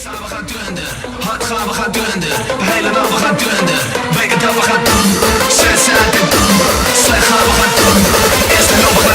gaan, we gaan dunder. Hard gaan, we gaan dunder. De hele nacht, we gaan dunder. Weken dat we gaan dunder. Zes uit en dunder. Slecht gaan, we gaan dunder. Eerste hulp, we